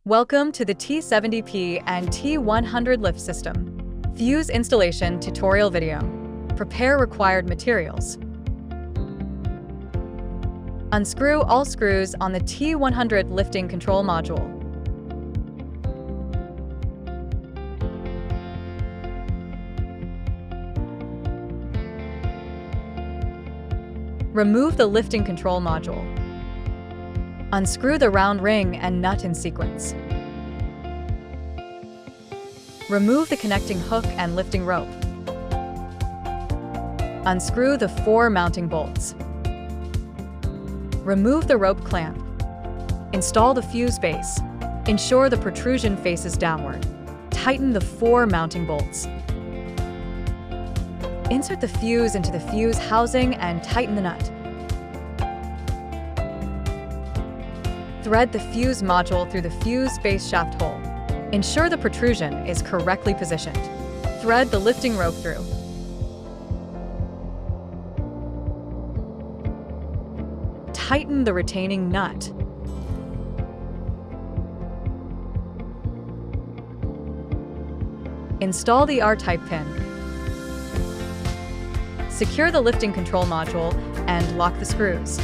Welcome to the T70P and T100 Lift System. Fuse installation tutorial video. Prepare required materials. Unscrew all screws on the T100 lifting control module. Remove the lifting control module. Unscrew the round ring and nut in sequence. Remove the connecting hook and lifting rope. Unscrew the 4 mounting bolts. Remove the rope clamp. Install the fuse base. Ensure the protrusion faces downward. Tighten the 4 mounting bolts. Insert the fuse into the fuse housing and tighten the nut. Thread the fuse module through the fuse base shaft hole. Ensure the protrusion is correctly positioned. Thread the lifting rope through. Tighten the retaining nut. Install the R-type pin. Secure the lifting control module and lock the screws.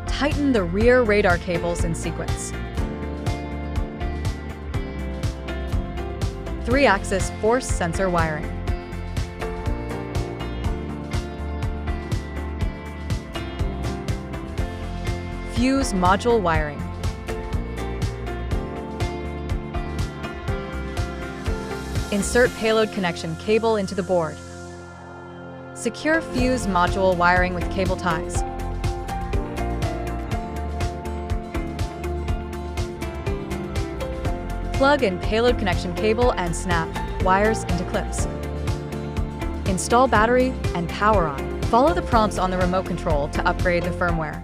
Tighten the rear radar cables in sequence. 3-axis force sensor wiring. Fuse module wiring. Insert payload connection cable into the board. Secure fuse module wiring with cable ties. Plug in payload connection cable and snap wires into clips. Install battery and power on. Follow the prompts on the remote control to upgrade the firmware.